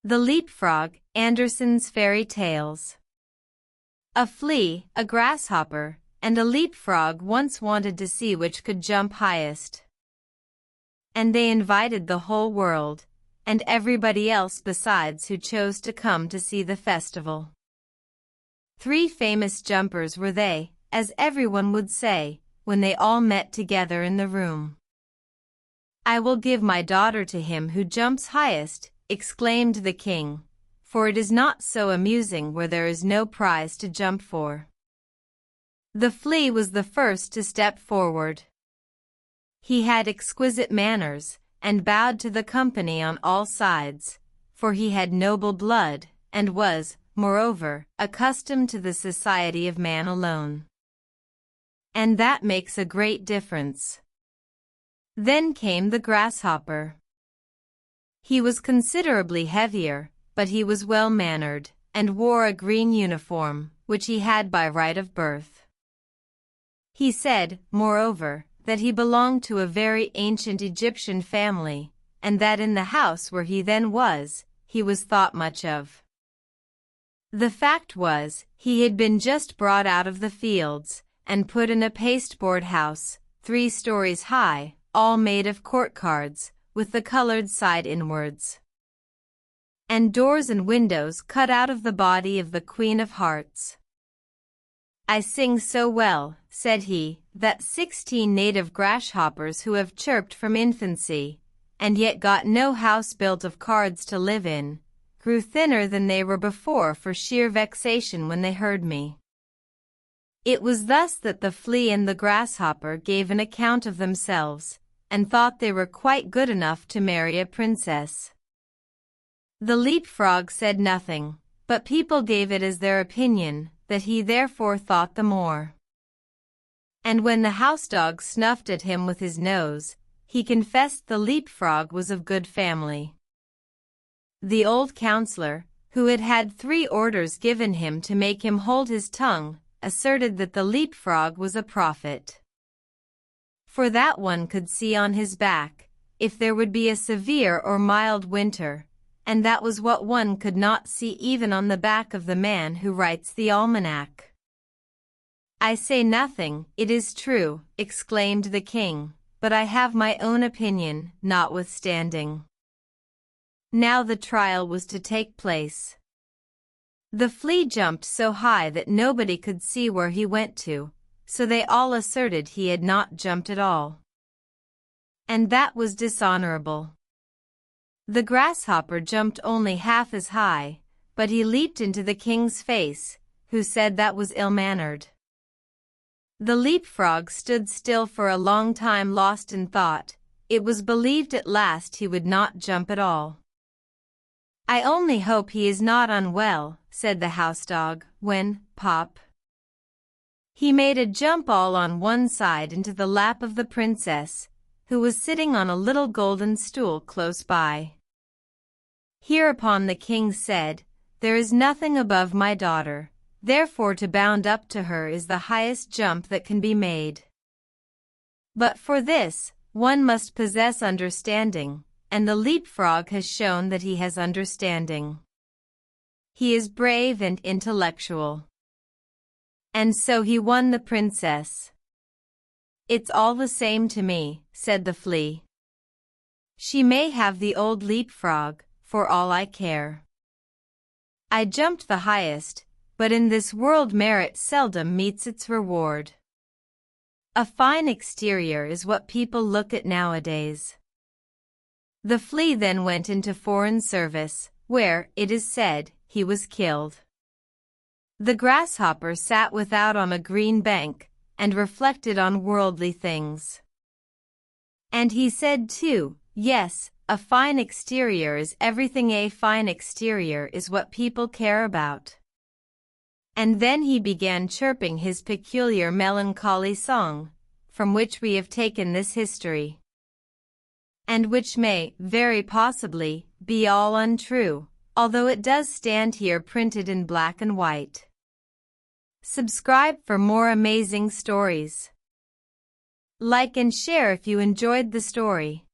The Leapfrog, Andersen's Fairy Tales. A flea, a grasshopper, and a leapfrog once wanted to see which could jump highest. And they invited the whole world, and everybody else besides who chose to come to see the festival. 3 famous jumpers were they, as everyone would say, when they all met together in the room. "I will give my daughter to him who jumps highest," exclaimed the king, "for it is not so amusing where there is no prize to jump for." The flea was the first to step forward. He had exquisite manners, and bowed to the company on all sides, for he had noble blood, and was, moreover, accustomed to the society of man alone. And that makes a great difference. Then came the grasshopper. He was considerably heavier, but he was well-mannered, and wore a green uniform, which he had by right of birth. He said, moreover, that he belonged to a very ancient Egyptian family, and that in the house where he then was, he was thought much of. The fact was, he had been just brought out of the fields, and put in a pasteboard house, 3 stories high, all made of court cards, with the colored side inwards, and doors and windows cut out of the body of the Queen of Hearts. "I sing so well," said he, "that 16 native grasshoppers who have chirped from infancy, and yet got no house built of cards to live in, grew thinner than they were before for sheer vexation when they heard me." It was thus that the flea and the grasshopper gave an account of themselves, and thought they were quite good enough to marry a princess. The leapfrog said nothing, but people gave it as their opinion that he therefore thought the more. And when the housedog snuffed at him with his nose, he confessed the leapfrog was of good family. The old counselor, who had had 3 orders given him to make him hold his tongue, asserted that the leapfrog was a prophet. For that one could see on his back, if there would be a severe or mild winter, and that was what one could not see even on the back of the man who writes the almanac. "I say nothing, it is true," exclaimed the king, "but I have my own opinion, notwithstanding." Now the trial was to take place. The flea jumped so high that nobody could see where he went to, so they all asserted he had not jumped at all. And that was dishonorable. The grasshopper jumped only half as high, but he leaped into the king's face, who said that was ill-mannered. The leapfrog stood still for a long time lost in thought. It was believed at last he would not jump at all. "I only hope he is not unwell," said the housedog, when, pop, he made a jump all on one side into the lap of the princess, who was sitting on a little golden stool close by. Hereupon the king said, "There is nothing above my daughter, therefore to bound up to her is the highest jump that can be made. But for this, one must possess understanding, and the leapfrog has shown that he has understanding. He is brave and intellectual. And so he won the princess." "It's all the same to me," said the flea. "She may have the old leapfrog, for all I care. I jumped the highest, but in this world merit seldom meets its reward. A fine exterior is what people look at nowadays." The flea then went into foreign service, where, it is said, he was killed. The grasshopper sat without on a green bank, and reflected on worldly things. And he said too, "Yes, a fine exterior is everything. A fine exterior is what people care about." And then he began chirping his peculiar melancholy song, from which we have taken this history, and which may, very possibly, be all untrue, although it does stand here printed in black and white. Subscribe for more amazing stories. Like and share if you enjoyed the story.